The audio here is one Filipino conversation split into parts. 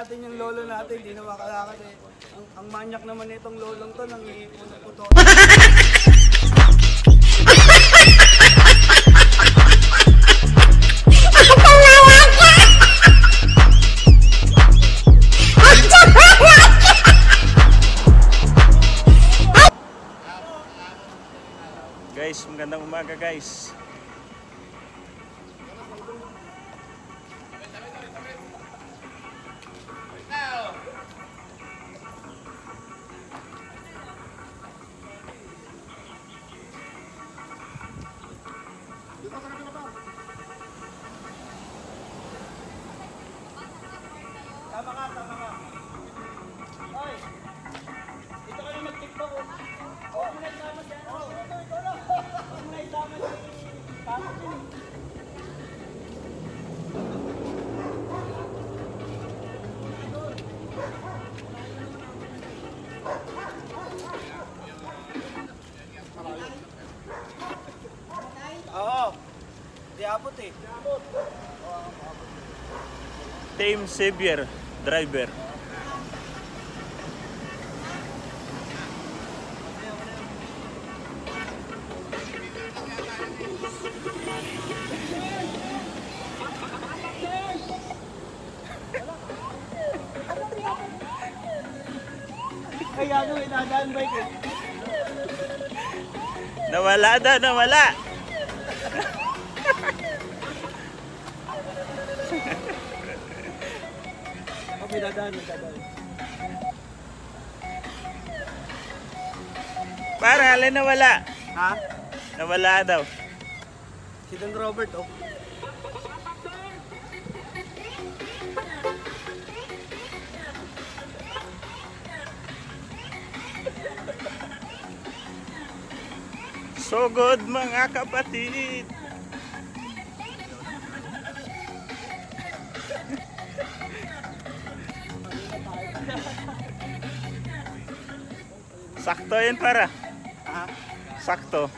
natin yung lolo natin, hindi na makalakad eh. Ang manyak naman itong lolong to, nang iipon-puto. Guys, magandang umaga guys. Tama ka. Hoy! Dito kayo mag-tiktok. Huwag mo na isama siya. Huwag mo na isama si Pasok yun. Oo. Di abot eh. Team Xavier, driver. Ay, ano, inadaan bike eh. Nawala daw, nawala. Dadaan. Para alin nawala. Ha? Nawala daw. Si Don Robert, oh. So good mga kapatid. Sakto yun para. Ha? Sakto.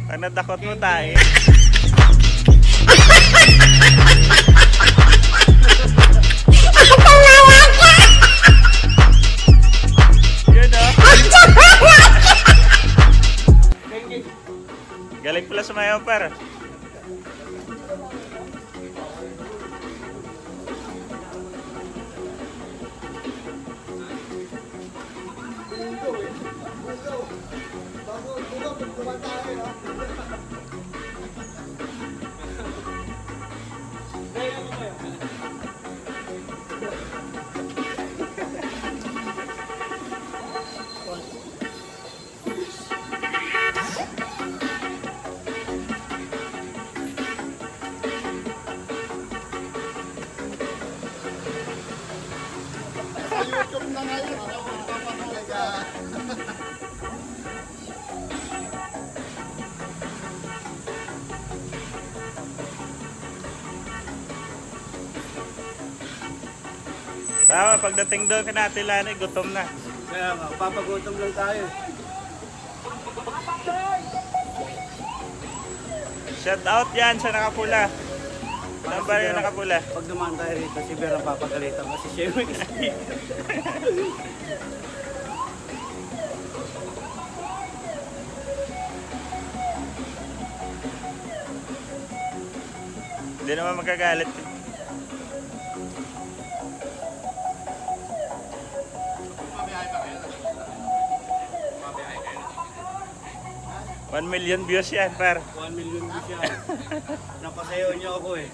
Pag nadakot mo tayo. Yun o. Galing pala sumayaw para. YouTube na ngayon. Tama, pagdating doon kanatilan, gutom na. Kaya nga, papagutom lang tayo. Shout out yan sa nakapula. Saan ba yung nakapula? Pag dumaan tayo rito, si Vera papagalitan kasi siya yung speed. Hindi naman magagalit. $1 million views yan, par. 1 million views yan. Napasayaw niyo ako eh.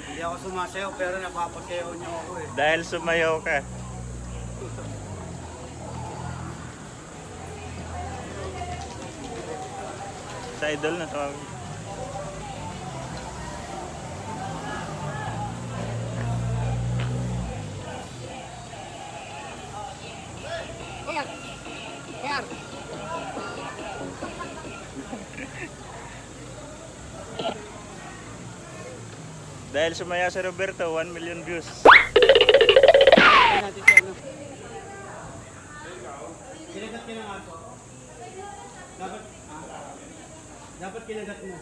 Hindi ako sumasayaw pero napapasayaw niyo ako eh. Dahil sumayaw ka. Sa idol na tawag. Dahil sumaya si Roberto, 1 million views. Natin siya, no? Kinagat ka ng aso. Dapat kinagat mo.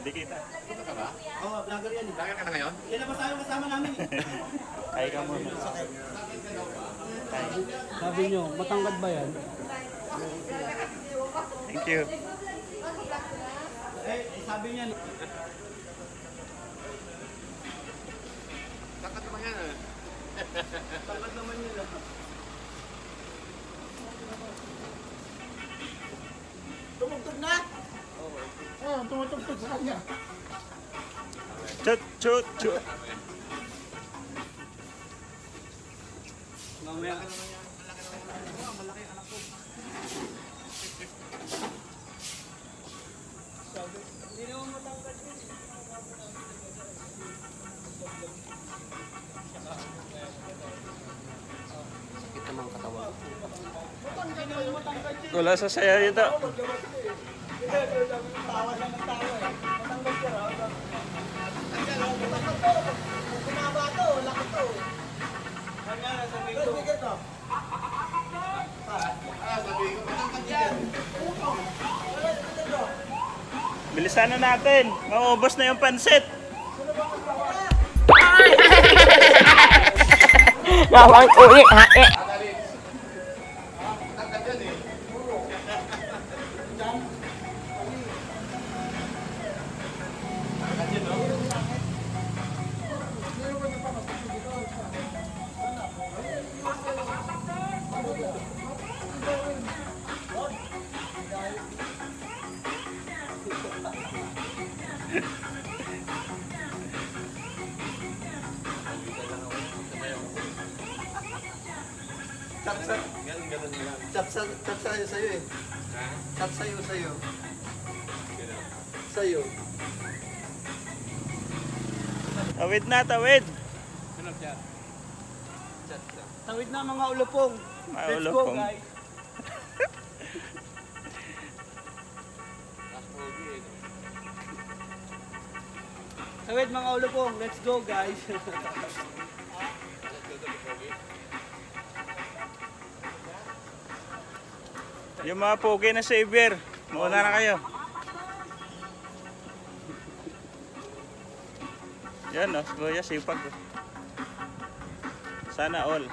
Di kita. Oo, vlogger yan. Vlogger ka na ngayon? Yan na ba tayo kasama namin eh. Kaya ka muna. Kaya. Sabi nyo, matangkad ba yan? Thank you. Sabi niya. Takat naman yan eh. Takad naman yun. Tumugtog na? Oo, tumutugtog sa kanya. Chut, chut, chut. Mamaya. Hindi naman matangkad yun. Sakit naman ang katawan. Hindi naman matangkad yun. Wala sa saya dito. Tawa lang ng tawa eh. Matangkad ka raw. Matangkad to. Kung kumaba to, laki to. Hanggang nasa may to. Speaker to. Sabi ko, matangkad yan. Bilisan na natin. Maubos na yung pansit. Nawang uwi ha eh. Matangkad yan eh. Tap sa'yo eh. Tap sa'yo. Sa'yo. Tawid na, tawid. Tawid na mga ulupong. Mga Let's ulupong. go guys. Tawid mga ulupong. Let's go guys. Yung mga pogi na savior. Mauna na kayo. Yan o, kuya, sipag. Sana all.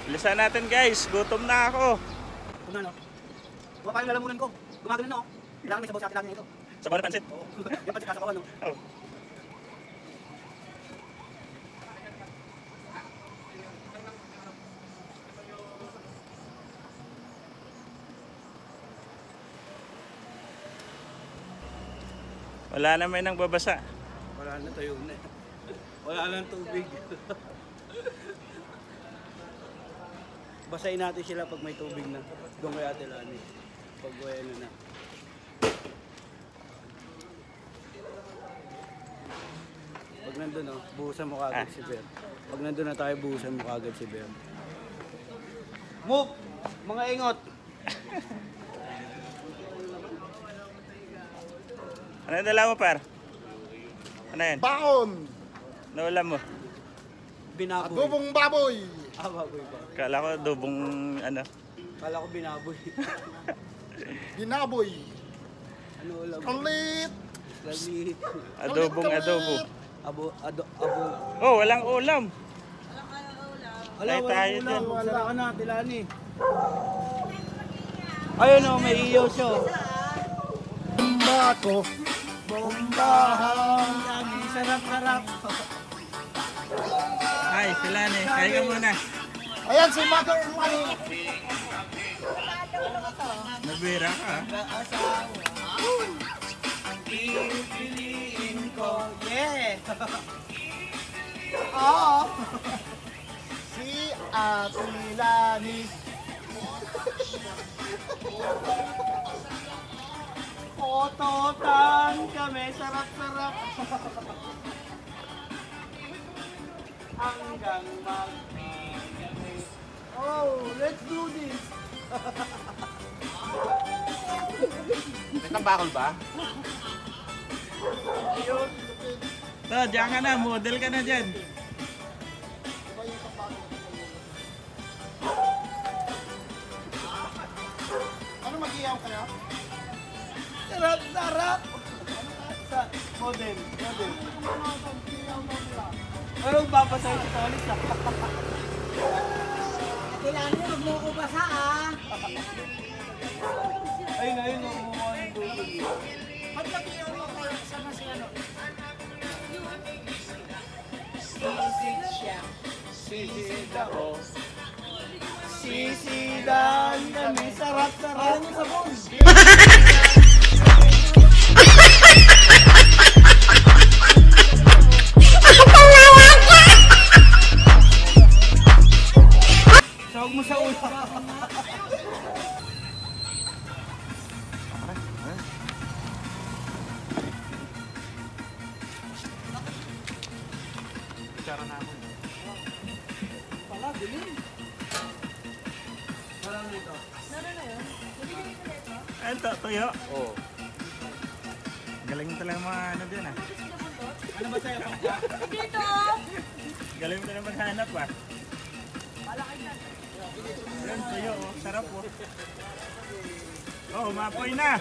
Bilisan natin guys, gutom na ako. Kung ano? Huwag pa yung lalamunan ko. Gumagano na ako. Kailangan may sabaw sa atin lagi ito. Sa bawang pansit. Oo. Yung pansit kasabawan no? Oh. Wala na may nang babasa. Wala na tayo na. Wala nang tubig. Basahin natin sila pag may tubig na. Doon kay Ate Lani. Pag ano na. Pag nandun buhusan mo kagad si Ber. Pag nandun na tayo, buhusan mo kagad si Ber. Move! Mga ingot! Ano yung dala mo par? Ano yan? Baon! Nawala mo? Binaboy. Adobong baboy! Baboy ba? Kala ko dubong ano. Kala ko binaboy. Binaboy! Ano ulam? Kalit! Lalit. Adobong adobo. Abo. Oh, walang ulam. Wala, Ay, tayo dyan. Wala ka na, Tilani. Ayun o, may iyo siya. Bomba ko! Bombahan! Sarap-sarap. Ay, sila ni. Kaya ka muna. Ayan si Mother Money! Nabira ka. Pipiliin ko. Yeah! Oo! Si Ate Lani! Ototan kami, sarap-sarap. hanggang oh, let's do this. May tambakol ba? Ayun. To, diyan ka na, model ka na dyan. Ano mag-iyaw kaya? Sarap, sarap. Sa model, model. Anong babasahin si Tony sa? Kailangan nyo, huwag mo ko basa ah. Ayun, ayun, kumukuha ng Google. Pag nag-iyaw mo ko, sama si ano? Sisig siya. Sisig ako. Sisidan kami. Sarap, sarap. Ano sa sabon? Sawag mo sa ulo. Kutsara namin. Pala, dilim. Parang nito. Ayun, tuyo. Oo. Galing talaga mga ano dyan ah. Ano ba sa'yo? Galing mo talaga maghanap ah. Ayun, tuyo oh. Sarap oh. Oh, umapoy na.